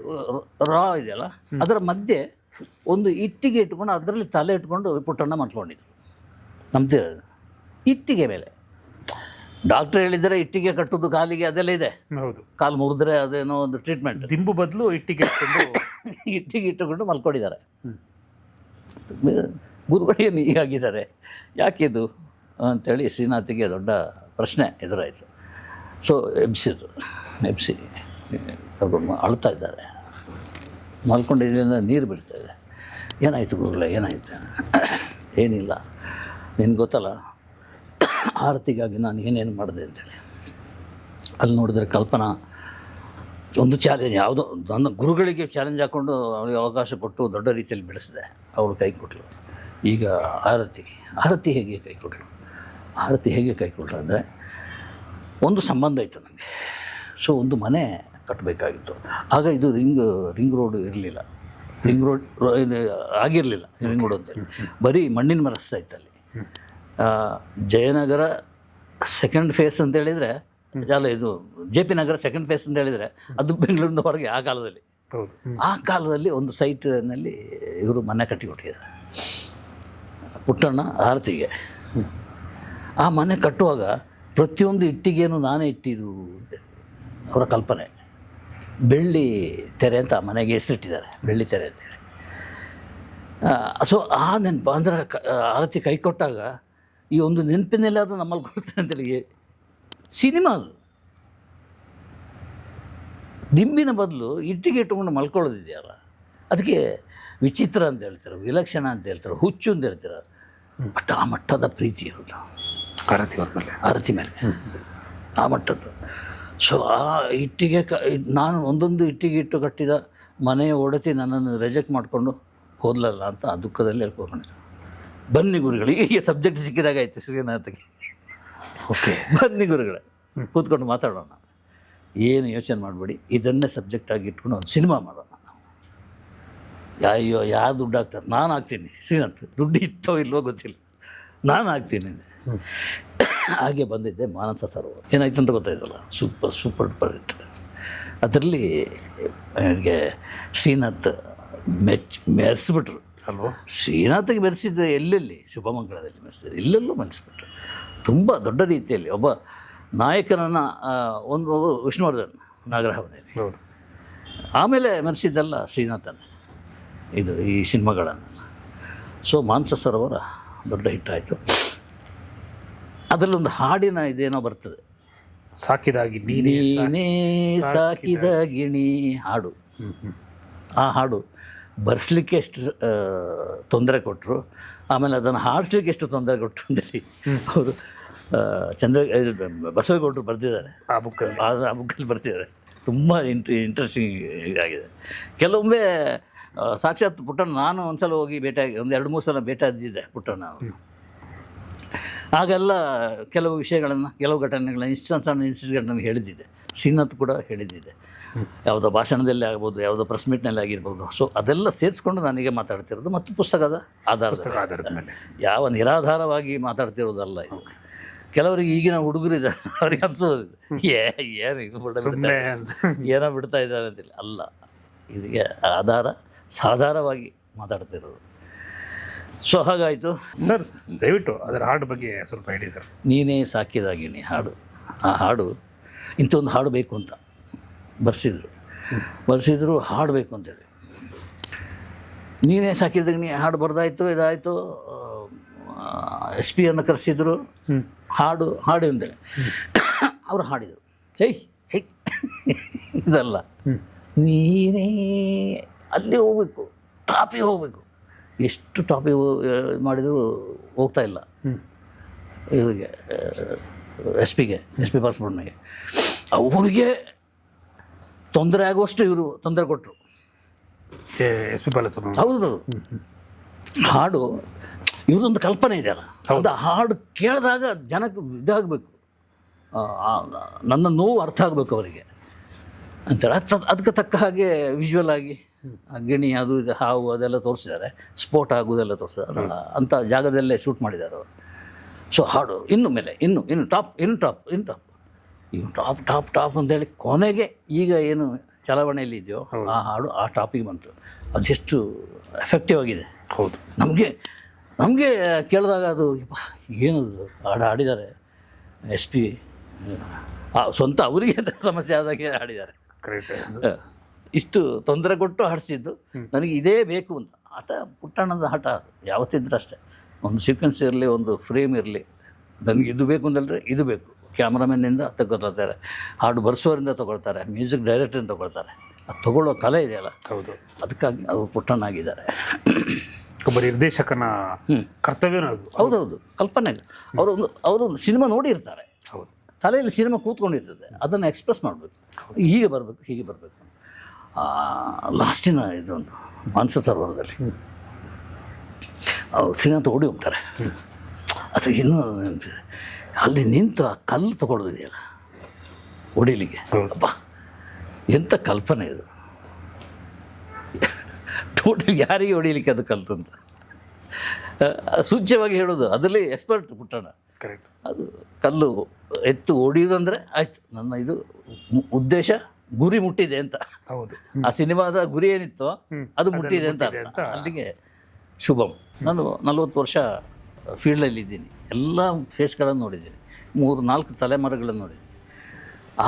ರಾ ಇದೆಯಲ್ಲ, ಅದರ ಮಧ್ಯೆ ಒಂದು ಇಟ್ಟಿಗೆ ಇಟ್ಕೊಂಡು ಅದರಲ್ಲಿ ತಲೆ ಇಟ್ಕೊಂಡು ಪುಟ್ಟಣ್ಣ ಮಲ್ಕೊಂಡಿದ್ರು. ನಂಬ್ತೀರ? ಇಟ್ಟಿಗೆ ಮೇಲೆ ಡಾಕ್ಟ್ರ್ ಹೇಳಿದರೆ ಇಟ್ಟಿಗೆ ಕಟ್ಟೋದು ಕಾಲಿಗೆ, ಅದೆಲ್ಲ ಇದೆ. ಹೌದು, ಕಾಲು ಮುರಿದ್ರೆ ಅದೇನೋ ಒಂದು ಟ್ರೀಟ್ಮೆಂಟ್. ದಿಂಬು ಬದಲು ಇಟ್ಟಿಗೆ ಇಟ್ಟುಕೊಂಡು ಮಲ್ಕೊಂಡಿದ್ದಾರೆ. ಗುರುಗಳೇನು ಹೀಗಾಗಿದ್ದಾರೆ, ಯಾಕಿದು ಅಂಥೇಳಿ ಶ್ರೀನಾಥಿಗೆ ದೊಡ್ಡ ಪ್ರಶ್ನೆ ಎದುರಾಯಿತು. ಸೊ ಎಬ್ಸಿ ತಗೊಂಡು ಅಳ್ತಾ ಇದ್ದಾರೆ. ಮಲ್ಕೊಂಡಿದ್ದರಿಂದ ನೀರು ಬೀಳ್ತಾಯಿದೆ. ಏನಾಯಿತು ಗುರುಗಳೇ, ಏನಾಯಿತು? ಏನಿಲ್ಲ, ನಿನ್ಗೆ ಗೊತ್ತಲ್ಲ ಆರತಿಗಾಗಿ ನಾನು ಏನೇನು ಮಾಡಿದೆ ಅಂತೇಳಿ. ಅಲ್ಲಿ ನೋಡಿದ್ರೆ ಕಲ್ಪನಾ ಒಂದು ಚಾಲೆಂಜ್, ಯಾವುದೋ ನನ್ನ ಗುರುಗಳಿಗೆ ಚಾಲೆಂಜ್ ಹಾಕ್ಕೊಂಡು ಅವಳಿಗೆ ಅವಕಾಶ ಕೊಟ್ಟು ದೊಡ್ಡ ರೀತಿಯಲ್ಲಿ ಬೆಳೆಸಿದೆ. ಅವಳು ಕೈ ಕೊಟ್ಟಳು. ಈಗ ಆರತಿ ಹೇಗೆ ಕೈ ಕೊಟ್ಟಳು ಅಂದರೆ, ಒಂದು ಸಂಬಂಧ ಇತ್ತು ನನಗೆ. ಸೊ ಒಂದು ಮನೆ ಕಟ್ಟಬೇಕಾಗಿತ್ತು. ಆಗ ಇದು ರಿಂಗ್ ರೋಡ್ ಇರಲಿಲ್ಲ, ಇದು ಆಗಿರಲಿಲ್ಲ ರಿಂಗ್ ರೋಡ್ ಅಂತೇಳಿ. ಬರೀ ಮಣ್ಣಿನ ಮರಸ್ತಾ ಇತ್ತು ಅಲ್ಲಿ. ಜಯನಗರ 2nd ಫೇಸ್ ಅಂತ ಹೇಳಿದರೆ, ಅಲ್ಲ ಇದು JP ನಗರ 2nd ಫೇಸ್ ಅಂತ ಹೇಳಿದರೆ ಅದು ಬೆಂಗಳೂರಿನ ಹೊರಗೆ. ಆ ಕಾಲದಲ್ಲಿ ಒಂದು ಸೈಟ್ನಲ್ಲಿ ಇವರು ಮನೆ ಕಟ್ಟಿಕೊಟ್ಟಿದ್ದಾರೆ ಪುಟ್ಟಣ್ಣ ಆರತಿಗೆ. ಆ ಮನೆ ಕಟ್ಟುವಾಗ ಪ್ರತಿಯೊಂದು ಇಟ್ಟಿಗೆಯನ್ನು ನಾನೇ ಇಟ್ಟಿದ್ದು ಅಂತ ಅವರ ಕಲ್ಪನೆ. ಬೆಳ್ಳಿ ತೆರೆ ಅಂತ ಆ ಮನೆಗೆ ಹೆಸರಿಟ್ಟಿದ್ದಾರೆ, ಬೆಳ್ಳಿ ತೆರೆ ಅಂತೇಳಿ. ಸೊ ಆ ನೆನಪು ಅಂದರೆ ಆರತಿ ಕೈ ಕೊಟ್ಟಾಗ ಈ ಒಂದು ನೆನಪಿನೆಲ್ಲ ಅದು ನಮ್ಮಲ್ಲಿ ಕೊಡ್ತಾರೆ ಅಂತೇಳಿ. ಸಿನಿಮಾ ಅದು. ದಿಂಬಿನ ಬದಲು ಇಟ್ಟಿಗೆ ಇಟ್ಟುಕೊಂಡು ಮಲ್ಕೊಳ್ಳೋದಿದೆಯಲ್ಲ, ಅದಕ್ಕೆ ವಿಚಿತ್ರ ಅಂತ ಹೇಳ್ತಾರೆ, ವಿಲಕ್ಷಣ ಅಂತ ಹೇಳ್ತಾರೆ, ಹುಚ್ಚು ಅಂತ ಹೇಳ್ತಾರೆ. ಬಟ್ ಆ ಮಟ್ಟದ ಪ್ರೀತಿ ಇರೋದು ಆರತಿ ಮೇಲೆ, ಆ ಮಟ್ಟದ್ದು. ಸೊ ಆ ಇಟ್ಟಿಗೆ ನಾನು ಒಂದೊಂದು ಇಟ್ಟಿಗೆ ಇಟ್ಟು ಕಟ್ಟಿದ ಮನೆಯ ಒಡತಿ ನನ್ನನ್ನು ರಿಜೆಕ್ಟ್ ಮಾಡಿಕೊಂಡು ಹೋದ್ಲಲ್ಲ ಅಂತ ಆ ದುಃಖದಲ್ಲಿ ಹೇಳ್ಕೊಂಡು ಬನ್ನಿ ಗುರುಗಳಿಗೆ. ಈಗ ಸಬ್ಜೆಕ್ಟ್ ಸಿಕ್ಕಿದಾಗ ಆಯಿತು ಶ್ರೀನಾಥಿಗೆ. ಓಕೆ, ಬನ್ನಿ ಗುರುಗಳೇ, ಕೂತ್ಕೊಂಡು ಮಾತಾಡೋಣ, ಏನು ಯೋಚನೆ ಮಾಡಬೇಡಿ, ಇದನ್ನೇ ಸಬ್ಜೆಕ್ಟಾಗಿ ಇಟ್ಕೊಂಡು ಒಂದು ಸಿನಿಮಾ ಮಾಡೋಣ ನಾವು. ಅಯ್ಯೋ, ಯಾರು ದುಡ್ಡು ಹಾಕ್ತಾರೆ? ನಾನು ಹಾಕ್ತೀನಿ. ಶ್ರೀನಾಥ್ ದುಡ್ಡು ಇತ್ತೋ ಇಲ್ವೋ ಗೊತ್ತಿಲ್ಲ, ನಾನು ಹಾಕ್ತೀನಿ. ಹಾಗೆ ಬಂದಿದ್ದೆ ಮಾನಸ ಸರೋವರ. ಏನಾಯ್ತು ಅಂತ ಗೊತ್ತಾಯ್ತಲ್ಲ, ಸೂಪರ್ ಡೂಪರ್ ಹಿಟ್. ಅದರಲ್ಲಿ ನನಗೆ ಶ್ರೀನಾಥ್ ಮೆರೆಸಿಬಿಟ್ರು ಅಲ್ವ. ಶ್ರೀನಾಥಿಗೆ ಮೆರೆಸಿದ್ದು ಎಲ್ಲೆಲ್ಲಿ, ಶುಭಮಂಗಳದಲ್ಲಿ ಮೆರೆಸಿದ್ರು, ಎಲ್ಲೆಲ್ಲೂ ಮೆರೆಸಿಬಿಟ್ರು. ತುಂಬ ದೊಡ್ಡ ರೀತಿಯಲ್ಲಿ ಒಬ್ಬ ನಾಯಕನನ್ನು, ಒಂದು ವಿಷ್ಣುವರ್ಧನ್ ನಾಗರಹವನಲ್ಲಿ. ಆಮೇಲೆ ಮೆರೆಸಿದ್ದೆಲ್ಲ ಶ್ರೀನಾಥನ ಇದು ಈ ಸಿನಿಮಾಗಳನ್ನು. ಸೊ ಮಾನಸ ಸರೋವರ ದೊಡ್ಡ ಹಿಟ್ಟಾಯಿತು. ಅದರಲ್ಲೊಂದು ಹಾಡಿನ ಇದೇನೋ ಬರ್ತದೆ, ಸಾಕಿದಾಗಿ ನೀನೇ ಸಾಕಿದ ಗಿಣಿ ಹಾಡು. ಆ ಹಾಡು ಬರ್ಸ್ಲಿಕ್ಕೆ ಎಷ್ಟು ತೊಂದರೆ ಕೊಟ್ಟರು, ಆಮೇಲೆ ಅದನ್ನು ಹಾಡಿಸ್ಲಿಕ್ಕೆ ಎಷ್ಟು ತೊಂದರೆ ಕೊಟ್ಟರು ಅಂತೇಳಿ ಅವರು ಬಸವೇಗೌಡರು ಬರೆದಿದ್ದಾರೆ. ಆ ಬುಕ್ಕಲ್ಲಿ ಬರ್ತಿದ್ದಾರೆ. ತುಂಬ ಇಂಟ್ರೆಸ್ಟಿಂಗ್ ಆಗಿದೆ. ಕೆಲವೊಮ್ಮೆ ಸಾಕ್ಷಾತ್ ಪುಟ್ಟಣ್ಣ, ನಾನು ಒಂದು ಸಲ ಹೋಗಿ ಭೇಟಿಯಾಗಿ, 2-3 ಸಲ ಭೇಟಿಯಾಗಿದ್ದೆ ಪುಟ್ಟಣ್ಣ ಅವರು. ಆಗೆಲ್ಲ ಕೆಲವು ವಿಷಯಗಳನ್ನು, ಕೆಲವು ಘಟನೆಗಳನ್ನ, ಸಣ್ಣ ಇನ್ಸಿಡೆಂಟನ್ನು ಹೇಳಿದ್ದಿದೆ. ಶ್ರೀನಾಥ್ ಕೂಡ ಹೇಳಿದ್ದಿದೆ, ಯಾವುದೋ ಭಾಷಣದಲ್ಲಿ ಆಗ್ಬೋದು, ಯಾವುದೋ ಪ್ರೆಸ್ ಮೀಟ್ನಲ್ಲಿ ಆಗಿರ್ಬೋದು. ಸೊ ಅದೆಲ್ಲ ಸೇರಿಸ್ಕೊಂಡು ನಾನೀಗ ಮಾತಾಡ್ತಿರೋದು, ಮತ್ತು ಪುಸ್ತಕದ ಆಧಾರದ ಮೇಲೆ, ಯಾವ ನಿರಾಧಾರವಾಗಿ ಮಾತಾಡ್ತಿರೋದಲ್ಲ ಇದು. ಕೆಲವರಿಗೆ ಈಗಿನ ಹುಡುಗರಿದ್ದಾರೆ, ಅವ್ರಿಗೆ ಅನ್ಸೋದು ಏನು ಇದು ಏನೋ ಬಿಡ್ತಾ ಇದ್ದಾರೆ ಅಂತಿಲ್ಲ. ಅಲ್ಲ, ಇದಕ್ಕೆ ಆಧಾರ ಸಾಧಾರವಾಗಿ ಮಾತಾಡ್ತಿರೋದು. ಸೊ ಹಾಗಾಯಿತು. ಸರ್ ದಯವಿಟ್ಟು ಅದರ ಹಾಡು ಬಗ್ಗೆ ಸ್ವಲ್ಪ ಹೇಳಿ ಸರ್. ನೀನೇ ಸಾಕಿದಾಗಿನಿ ಹಾಡು. ಆ ಹಾಡು ಇಂಥ ಒಂದು ಹಾಡು ಬೇಕು ಅಂತ ಬರ್ಸಿದ್ರು ಹಾಡಬೇಕು ಅಂತೇಳಿ. ನೀನೇ ಸಾಕಿದಾಗಿನಿ ಹಾಡು ಬರ್ದಾಯಿತು, ಇದಾಯಿತು. SP ಅನ್ನು ಕರೆಸಿದ್ರು, ಹಾಡು ಅಂತೇಳಿ ಅವರು ಹಾಡಿದರು. ಹೇ ಇದಲ್ಲ, ನೀನೇ ಅಲ್ಲಿ ಹೋಗ್ಬೇಕು, ಟಾಪಿಗೆ ಹೋಗಬೇಕು. ಎಷ್ಟು ಟಾಪಿಗೆ ಮಾಡಿದರೂ ಹೋಗ್ತಾ ಇಲ್ಲ ಇವರಿಗೆ, SP ಬಾಲಸುಬ್ರಹ್ಮಣ್ಯಗೆ. ಅವ್ರಿಗೆ ತೊಂದರೆ ಆಗುವಷ್ಟು ಇವರು ತೊಂದರೆ ಕೊಟ್ಟರು. SP ಬಾಲಸುಬ್ರಹ್ಮಣ್ಯ. ಹೌದು, ಹಾಡು ಇವ್ರದೊಂದು ಕಲ್ಪನೆ ಇದೆಯಲ್ಲ, ಅದು ಹಾಡು ಕೇಳಿದಾಗ ಜನಕ್ಕೆ ಇದಾಗಬೇಕು, ನನ್ನ ನೋವು ಅರ್ಥ ಆಗಬೇಕು ಅವರಿಗೆ ಅಂತೇಳಿ. ಅದಕ್ಕೆ ತಕ್ಕ ಹಾಗೆ ವಿಜುವಲ್ ಆಗಿ ಗಿಣಿ ಅದು ಇದು ಹಾವು ಅದೆಲ್ಲ ತೋರಿಸಿದ್ದಾರೆ, ಸ್ಫೋಟ ಆಗೋದೆಲ್ಲ ತೋರಿಸಿದ್ದಾರೆ. ಅಂಥ ಜಾಗದಲ್ಲೇ ಶೂಟ್ ಮಾಡಿದ್ದಾರೆ ಅವರು. ಸೊ ಹಾಡು ಇನ್ನು ಮೇಲೆ ಇನ್ನು ಟಾಪ್ ಅಂತೇಳಿ ಕೊನೆಗೆ ಈಗ ಏನು ಚಲಾವಣೆಯಲ್ಲಿ ಇದೆಯೋ ಆ ಹಾಡು ಆ ಟಾಪಿಗೆ ಬಂತು. ಅದೆಷ್ಟು ಎಫೆಕ್ಟಿವ್ ಆಗಿದೆ. ಹೌದು, ನಮಗೆ ಕೇಳಿದಾಗ ಅದು ಏನದು ಹಾಡು ಹಾಡಿದ್ದಾರೆ. SP ಸ್ವಂತ ಅವರಿಗೆ ಸಮಸ್ಯೆ ಆದಾಗೆ ಹಾಡಿದ್ದಾರೆ. ಕರೆಕ್ಟ್. ಇಷ್ಟು ತೊಂದರೆ ಕೊಟ್ಟು ಹಾಡಿಸಿದ್ದು ನನಗೆ ಇದೇ ಬೇಕು ಅಂತ. ಆಟ ಪುಟ್ಟಣ್ಣದ ಆಟ ಯಾವತ್ತಿದ್ರೂ ಅಷ್ಟೇ, ಒಂದು ಸೀಕ್ವೆನ್ಸ್ ಇರಲಿ, ಒಂದು ಫ್ರೇಮ್ ಇರಲಿ, ನನಗೆ ಇದು ಬೇಕು ಅಂತಂದರೆ ಇದು ಬೇಕು. ಕ್ಯಾಮ್ರಾಮನ್ನಿಂದ ತಗೊಳ್ತಾರೆ, ಹಾಡು ಬರ್ಸೋರಿಂದ ತೊಗೊಳ್ತಾರೆ, ಮ್ಯೂಸಿಕ್ ಡೈರೆಕ್ಟ್ರಿಂದ ತೊಗೊಳ್ತಾರೆ. ಅದು ತೊಗೊಳ್ಳೋ ಕಲೆ ಇದೆಯಲ್ಲ, ಹೌದು, ಅದಕ್ಕಾಗಿ ಅವರು ಪುಟ್ಟಣ್ಣಾಗಿದ್ದಾರೆ. ಒಬ್ಬ ನಿರ್ದೇಶಕನ ಕರ್ತವ್ಯನೂ ಅದು. ಹೌದೌದು, ಕಲ್ಪನೆ. ಅವರೊಂದು ಸಿನಿಮಾ ನೋಡಿರ್ತಾರೆ, ಹೌದು, ತಲೆಯಲ್ಲಿ ಸಿನಿಮಾ ಕೂತ್ಕೊಂಡಿರ್ತದೆ, ಅದನ್ನು ಎಕ್ಸ್ಪ್ರೆಸ್ ಮಾಡಬೇಕು, ಹೀಗೆ ಬರಬೇಕು. ಲಾಸ್ಟಿನ ಇದೊಂದು ಮಾನಸ ಸರೋವರದಲ್ಲಿ ಅವ್ರು ಸಿನಿಮಾ ಓಡಿ ಹೋಗ್ತಾರೆ. ಅದು ಇನ್ನೂ ಅಲ್ಲಿ ನಿಂತು ಆ ಕಲ್ಲು ತೊಗೊಳೋದಿದೆಯಲ್ಲ ಹೊಡಿಲಿಕ್ಕೆ, ಅಪ್ಪ ಎಂಥ ಕಲ್ಪನೆ ಇದು. ಟೋಟಲ್ ಯಾರಿಗೆ ಹೊಡಿಲಿಕ್ಕೆ ಅದು ಕಲ್ತು ಅಂತ ಸೂಚ್ಯವಾಗಿ ಹೇಳೋದು. ಅದರಲ್ಲಿ ಎಕ್ಸ್ಪರ್ಟ್ ಪುಟ್ಟಣ್ಣ. ಕರೆಕ್ಟ್. ಅದು ಕಲ್ಲು ಎತ್ತು ಹೊಡಿಯೋದಂದರೆ ಆಯ್ತು, ನನ್ನ ಇದು ಉದ್ದೇಶ ಗುರಿ ಮುಟ್ಟಿದೆ ಅಂತ. ಹೌದು, ಆ ಸಿನಿಮಾದ ಗುರಿ ಏನಿತ್ತು ಅದು ಮುಟ್ಟಿದೆ ಅಂತ. ಅಲ್ಲಿಗೆ ಶುಭಂ. ನಾನು 40 ವರ್ಷ ಫೀಲ್ಡಲ್ಲಿ ಇದ್ದೀನಿ, ಎಲ್ಲ ಫೇಸ್ಗಳನ್ನು ನೋಡಿದ್ದೀನಿ, 3-4 ತಲೆಮಾರುಗಳನ್ನು ನೋಡಿದ್ದೀನಿ.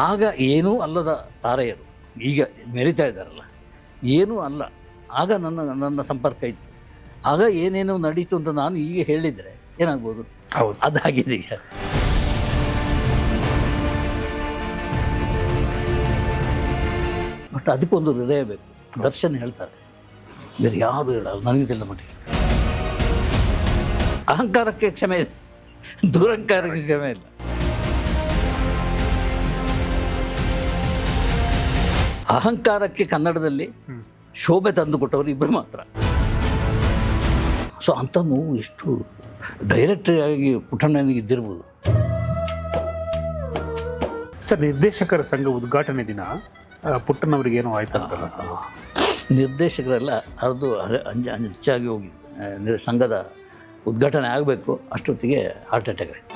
ಆಗ ಏನೂ ಅಲ್ಲದ ತಾರೆಯರು ಈಗ ಮೆರಿತಾ ಇದ್ದಾರಲ್ಲ, ಏನೂ ಅಲ್ಲ. ಆಗ ನನ್ನ ಸಂಪರ್ಕ ಇತ್ತು, ಆಗ ಏನೇನು ನಡೀತು ಅಂತ ನಾನು ಈಗ ಹೇಳಿದರೆ ಏನಾಗ್ಬೋದು? ಹೌದು, ಅದಾಗಿದೆ ಈಗ. ಬಟ್ ಅದಕ್ಕೊಂದು ಹೃದಯ ಬೇಕು. ದರ್ಶನ್ ಹೇಳ್ತಾರೆ, ಬೇರೆ ಯಾರು ಹೇಳಲ್ಲ ನನಗೆ ತಿಳಿದ ಮಟ್ಟಿಗೆ. ಅಹಂಕಾರಕ್ಕೆ ಕ್ಷಮೆ ಇದೆ, ದುರಹಂಕಾರಕ್ಕೆ ಕ್ಷಮೆ ಇಲ್ಲ. ಅಹಂಕಾರಕ್ಕೆ ಕನ್ನಡದಲ್ಲಿ ಶೋಭೆ ತಂದುಕೊಟ್ಟವರು ಇಬ್ಬರು ಮಾತ್ರ. ಸೊ ಅಂಥ ನೋವು ಎಷ್ಟು ಡೈರೆಕ್ಟಾಗಿ ಪುಟ್ಟಣ್ಣನಿಗೆ ಇದ್ದಿರ್ಬೋದು. ಸರ್, ನಿರ್ದೇಶಕರ ಸಂಘ ಉದ್ಘಾಟನೆ ದಿನ ಪುಟ್ಟಣ್ಣವ್ರಿಗೆ ಏನೋ ಆಯ್ತು ಅಂತಲ್ಲ ಸರ್? ನಿರ್ದೇಶಕರೆಲ್ಲ ಹರಿದು ಹೆಚ್ಚಾಗಿ ಹೋಗಿ ಸಂಘದ ಉದ್ಘಾಟನೆ ಆಗಬೇಕು, ಅಷ್ಟೊತ್ತಿಗೆ ಹಾರ್ಟ್ ಅಟ್ಯಾಕ್ ಆಯಿತು.